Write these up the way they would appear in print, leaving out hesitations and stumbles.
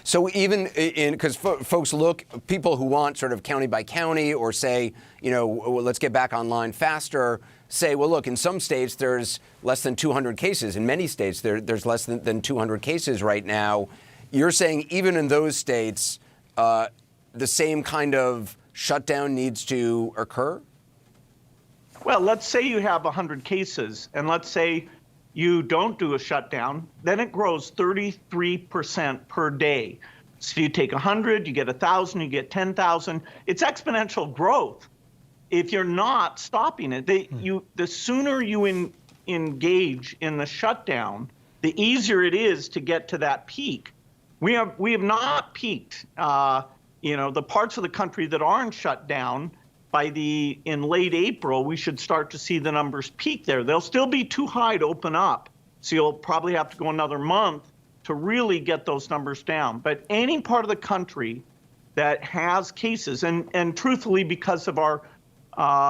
So even because folks look, people who want sort of county by county or say, well, let's get back online faster, say, well, look, in some states there's less than 200 cases. In many states there's less than 200 cases right now. You're saying even in those states, the same kind of shutdown needs to occur? Well, let's say you have 100 cases, and let's say you don't do a shutdown, then it grows 33% per day. So you take 100, you get 1,000, you get 10,000. It's exponential growth. If you're not stopping it, the sooner you engage in the shutdown, the easier it is to get to that peak. We have not peaked. The parts of the country that aren't shut down, in late April, we should start to see the numbers peak there. They'll still be too high to open up. So you'll probably have to go another month to really get those numbers down. But any part of the country that has cases, and truthfully, because of our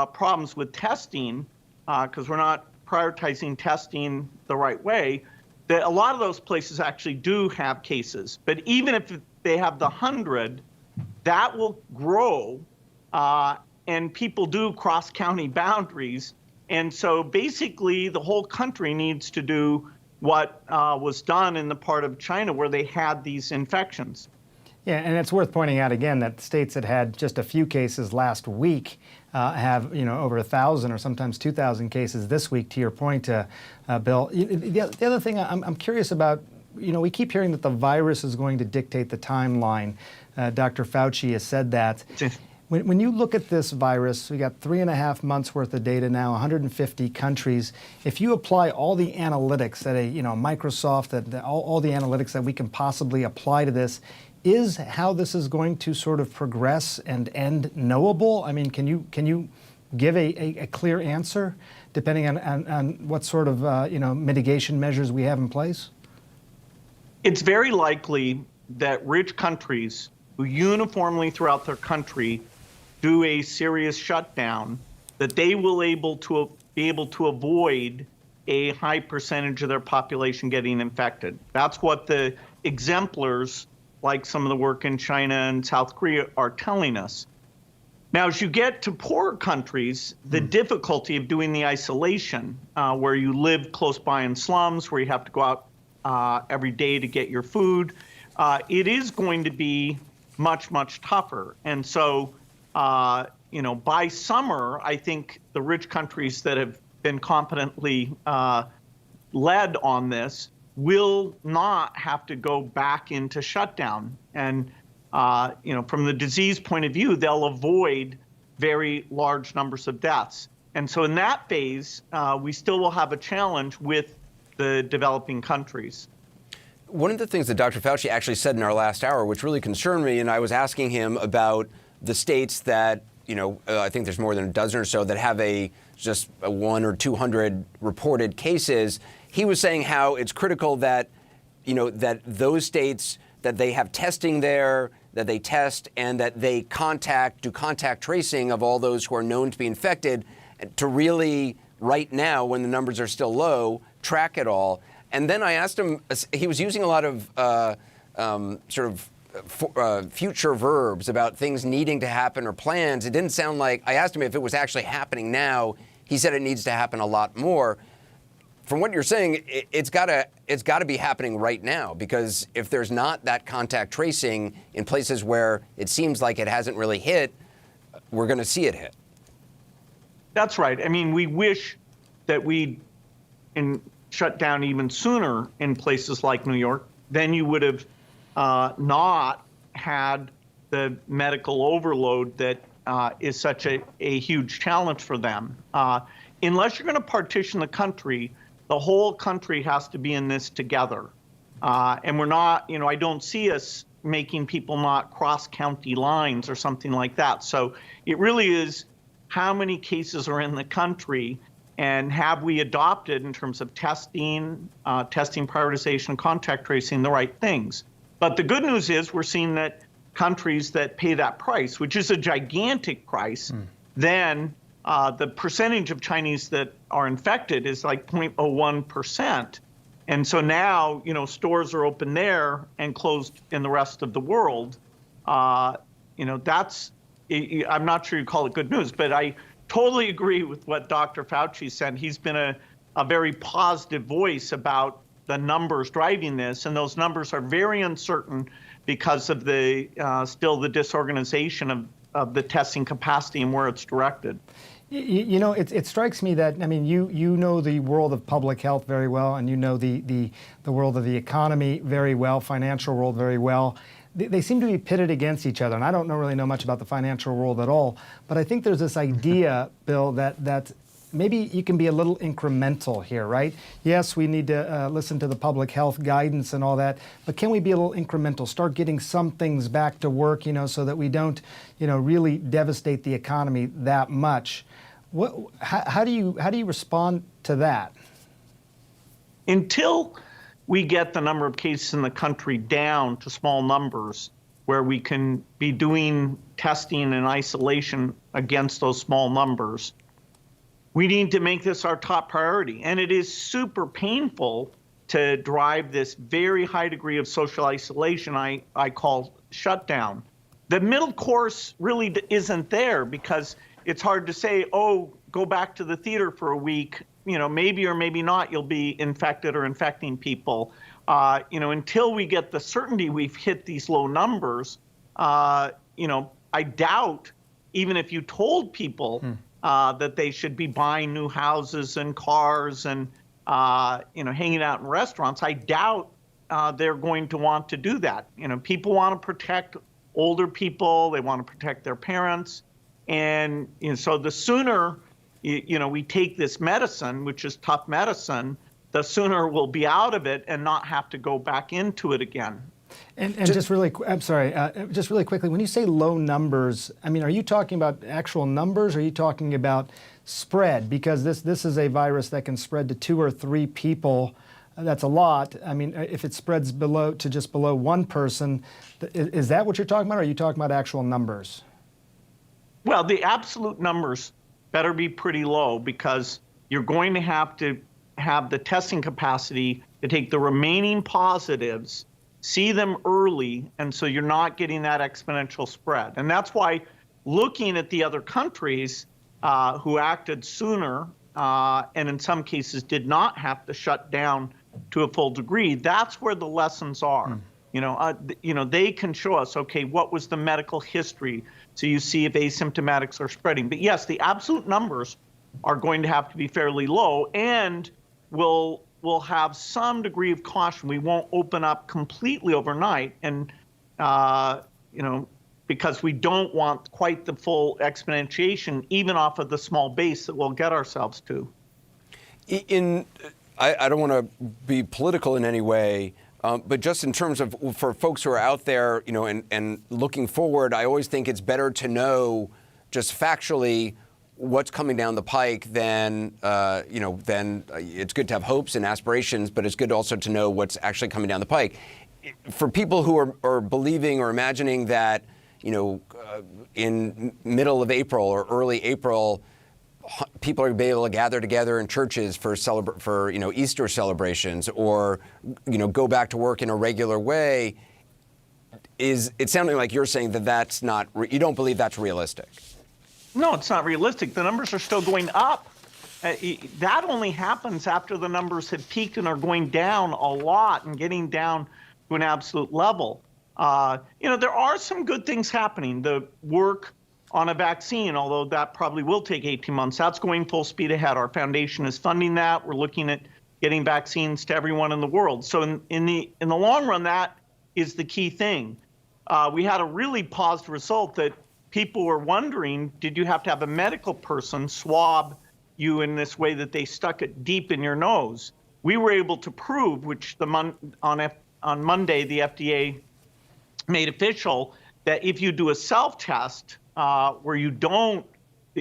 problems with testing, because we're not prioritizing testing the right way, that a lot of those places actually do have cases. But even if they have the 100, that will grow, and people do cross county boundaries. And so basically the whole country needs to do what was done in the part of China where they had these infections. Yeah, and it's worth pointing out again that states that had just a few cases last week have over 1,000 or sometimes 2,000 cases this week, to your point, Bill. The other thing I'm curious about, we keep hearing that the virus is going to dictate the timeline. Dr. Fauci has said that. When you look at this virus, we got 3.5 months worth of data now, 150 countries. If you apply all the analytics that Microsoft, all the analytics that we can possibly apply to this, is how this is going to sort of progress and end knowable? I mean, can you give a clear answer depending on what sort of mitigation measures we have in place? It's very likely that rich countries who uniformly throughout their country do a serious shutdown, that they will be able to avoid a high percentage of their population getting infected. That's what the exemplars, like some of the work in China and South Korea, are telling us. Now, as you get to poorer countries, the difficulty of doing the isolation, where you live close by in slums, where you have to go out every day to get your food, it is going to be much, much tougher. And so, by summer, I think the rich countries that have been competently led on this will not have to go back into shutdown. And, from the disease point of view, they'll avoid very large numbers of deaths. And so in that phase, we still will have a challenge with the developing countries. One of the things that Dr. Fauci actually said in our last hour, which really concerned me, and I was asking him about the states that, I think there's more than a dozen or so that have just 100 or 200 reported cases. He was saying how it's critical that, that those states, that they have testing there, that they test, and that they do contact tracing of all those who are known to be infected to really, right now, when the numbers are still low, track it all. And then I asked him, he was using a lot of future verbs about things needing to happen or plans. It didn't sound like, I asked him if it was actually happening now. He said it needs to happen a lot more. From what you're saying, it's got to be happening right now, because if there's not that contact tracing in places where it seems like it hasn't really hit, we're going to see it hit. That's right. I mean, we wish that we'd shut down even sooner in places like New York. Then you would have not had the medical overload that is such a huge challenge for them. Unless you're going to partition the country, the whole country has to be in this together. And we're not, I don't see us making people not cross county lines or something like that. So it really is how many cases are in the country, and have we adopted in terms of testing prioritization, contact tracing, the right things. But the good news is we're seeing that countries that pay that price, which is a gigantic price, then the percentage of Chinese that are infected is like 0.01%. And so now, stores are open there and closed in the rest of the world. That's, I'm not sure you call it good news, but I totally agree with what Dr. Fauci said. He's been a very positive voice about the numbers driving this, and those numbers are very uncertain because of the still the disorganization of the testing capacity and where it's directed. It strikes me that, I mean, you know the world of public health very well, and you know the world of the economy very well, financial world very well. They seem to be pitted against each other, and I don't really know much about the financial world at all, but I think there's this idea, Bill, that maybe you can be a little incremental here, right? Yes, we need to listen to the public health guidance and all that, but can we be a little incremental, start getting some things back to work, so that we don't, really devastate the economy that much? How do you respond to that? Until we get the number of cases in the country down to small numbers where we can be doing testing and isolation against those small numbers, we need to make this our top priority. And it is super painful to drive this very high degree of social isolation I call shutdown. The middle course really isn't there, because it's hard to say, oh, go back to the theater for a week, maybe or maybe not you'll be infected or infecting people. Until we get the certainty we've hit these low numbers, I doubt, even if you told people that they should be buying new houses and cars and, hanging out in restaurants, I doubt they're going to want to do that. People want to protect older people, they want to protect their parents. And so the sooner we take this medicine, which is tough medicine, the sooner we'll be out of it and not have to go back into it again. And just really quickly, when you say low numbers, I mean, are you talking about actual numbers, or are you talking about spread? Because this is a virus that can spread to 2 or 3 people. That's a lot. I mean, if it spreads just below one person, is that what you're talking about, or are you talking about actual numbers? Well, the absolute numbers better be pretty low, because you're going to have the testing capacity to take the remaining positives, see them early, and so you're not getting that exponential spread. And that's why looking at the other countries who acted sooner and in some cases did not have to shut down to a full degree, that's where the lessons are. They can show us, okay, what was the medical history? So you see if asymptomatics are spreading. But yes, the absolute numbers are going to have to be fairly low, and we'll have some degree of caution. We won't open up completely overnight, and because we don't want quite the full exponentiation, even off of the small base that we'll get ourselves to. I don't want to be political in any way, but just in terms of for folks who are out there, and looking forward, I always think it's better to know just factually what's coming down the pike than it's good to have hopes and aspirations, but it's good also to know what's actually coming down the pike. For people who are believing or imagining that, in middle of April or early April, people are going to be able to gather together in churches for Easter celebrations, or go back to work in a regular way. It's sounding like you're saying that's not. You don't believe that's realistic. No, it's not realistic. The numbers are still going up. That only happens after the numbers have peaked and are going down a lot and getting down to an absolute level. There are some good things happening. The work on a vaccine, although that probably will take 18 months, that's going full speed ahead. Our foundation is funding that. We're looking at getting vaccines to everyone in the world. So in the long run, that is the key thing. We had a really positive result that people were wondering, did you have to have a medical person swab you in this way that they stuck it deep in your nose? We were able to prove, which on Monday the FDA made official, that if you do a self-test where you don't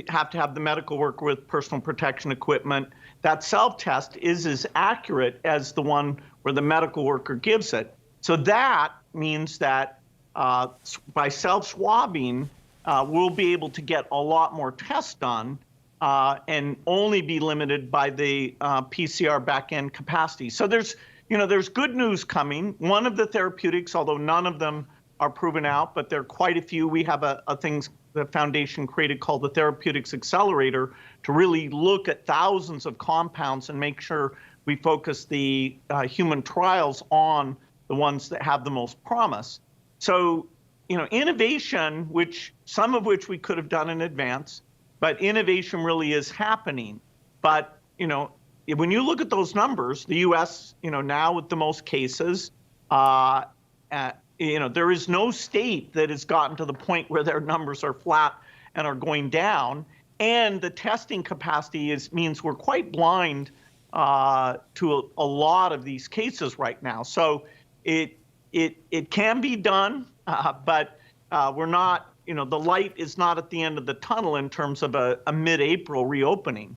have to have the medical worker with personal protection equipment, that self-test is as accurate as the one where the medical worker gives it. So that means that by self-swabbing, we'll be able to get a lot more tests done and only be limited by the PCR back-end capacity. So there's there's good news coming. One of the therapeutics, although none of them are proven out, but there are quite a few. We have a things the foundation created called the Therapeutics Accelerator to really look at thousands of compounds and make sure we focus the human trials on the ones that have the most promise. So, innovation, some of which we could have done in advance, but innovation really is happening. But, when you look at those numbers, the U.S., now with the most cases, there is no state that has gotten to the point where their numbers are flat and are going down. And the testing capacity means we're quite blind to a lot of these cases right now. So it can be done, but we're not, the light is not at the end of the tunnel in terms of a mid-April reopening.